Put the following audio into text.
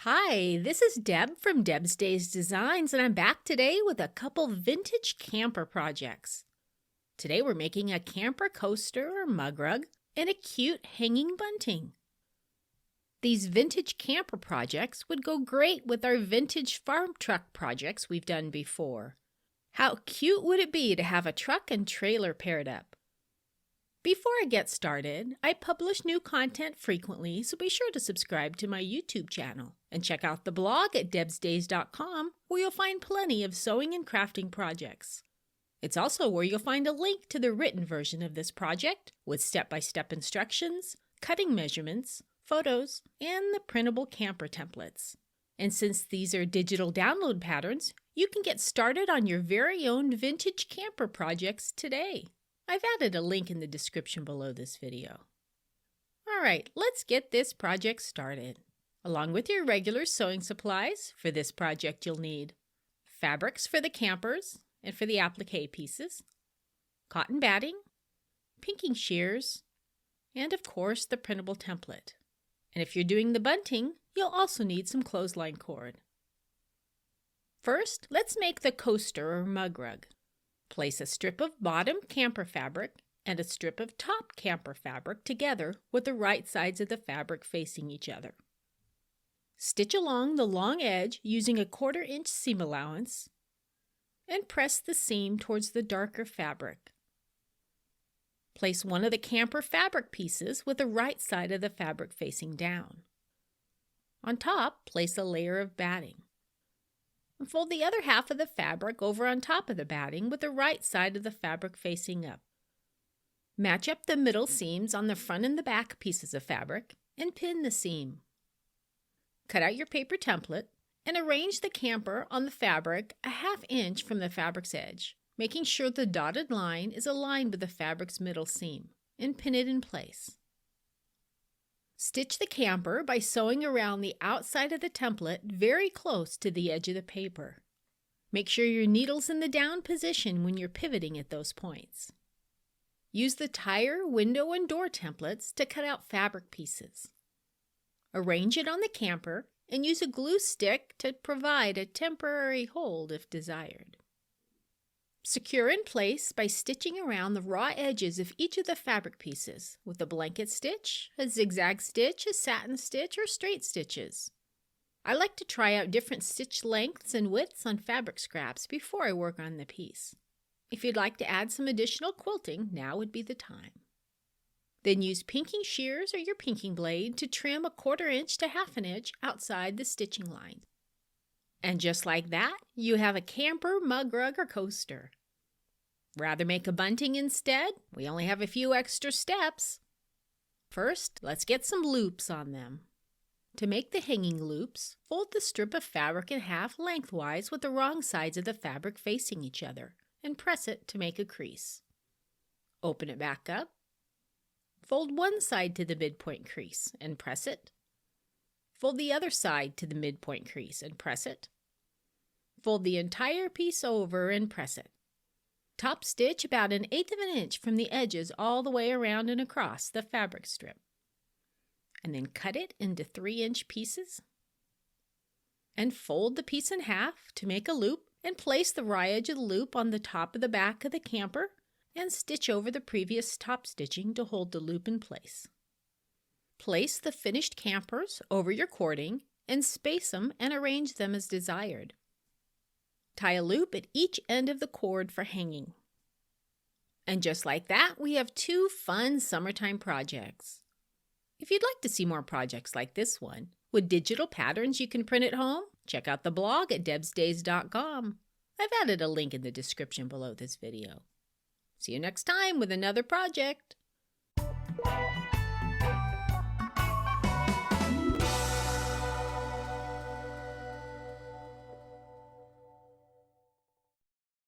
Hi, this is Deb from Deb's Days Designs, and I'm back today with a couple vintage camper projects. Today we're making a camper coaster or mug rug and a cute hanging bunting. These vintage camper projects would go great with our vintage farm truck projects we've done before. How cute would it be to have a truck and trailer paired up? Before I get started, I publish new content frequently, so be sure to subscribe to my YouTube channel and check out the blog at debsdays.com, where you'll find plenty of sewing and crafting projects. It's also where you'll find a link to the written version of this project with step-by-step instructions, cutting measurements, photos, and the printable camper templates. And since these are digital download patterns, you can get started on your very own vintage camper projects today. I've added a link in the description below this video. Alright, let's get this project started. Along with your regular sewing supplies, for this project you'll need fabrics for the campers and for the applique pieces, cotton batting, pinking shears, and of course the printable template. And if you're doing the bunting, you'll also need some clothesline cord. First, let's make the coaster or mug rug. Place a strip of bottom camper fabric and a strip of top camper fabric together with the right sides of the fabric facing each other. Stitch along the long edge using a 1/4 inch seam allowance and press the seam towards the darker fabric. Place one of the camper fabric pieces with the right side of the fabric facing down. On top, place a layer of batting. And fold the other half of the fabric over on top of the batting with the right side of the fabric facing up. Match up the middle seams on the front and the back pieces of fabric and pin the seam. Cut out your paper template and arrange the camper on the fabric a 1/2 inch from the fabric's edge, making sure the dotted line is aligned with the fabric's middle seam, and pin it in place. Stitch the camper by sewing around the outside of the template very close to the edge of the paper. Make sure your needle's in the down position when you're pivoting at those points. Use the tire, window, and door templates to cut out fabric pieces. Arrange it on the camper and use a glue stick to provide a temporary hold if desired. Secure in place by stitching around the raw edges of each of the fabric pieces with a blanket stitch, a zigzag stitch, a satin stitch, or straight stitches. I like to try out different stitch lengths and widths on fabric scraps before I work on the piece. If you'd like to add some additional quilting, now would be the time. Then use pinking shears or your pinking blade to trim a 1/4 inch to 1/2 inch outside the stitching line. And just like that, you have a camper, mug rug, or coaster. Rather make a bunting instead? We only have a few extra steps. First, let's get some loops on them. To make the hanging loops, fold the strip of fabric in half lengthwise with the wrong sides of the fabric facing each other and press it to make a crease. Open it back up. Fold one side to the midpoint crease and press it. Fold the other side to the midpoint crease and press it. Fold the entire piece over and press it. Top stitch about 1/8 of an inch from the edges all the way around and across the fabric strip. And then cut it into 3-inch pieces. And fold the piece in half to make a loop and place the raw edge of the loop on the top of the back of the camper and stitch over the previous top stitching to hold the loop in place. Place the finished campers over your cording and space them and arrange them as desired. Tie a loop at each end of the cord for hanging. And just like that, we have 2 fun summertime projects. If you'd like to see more projects like this one, with digital patterns you can print at home, check out the blog at debsdays.com. I've added a link in the description below this video. See you next time with another project.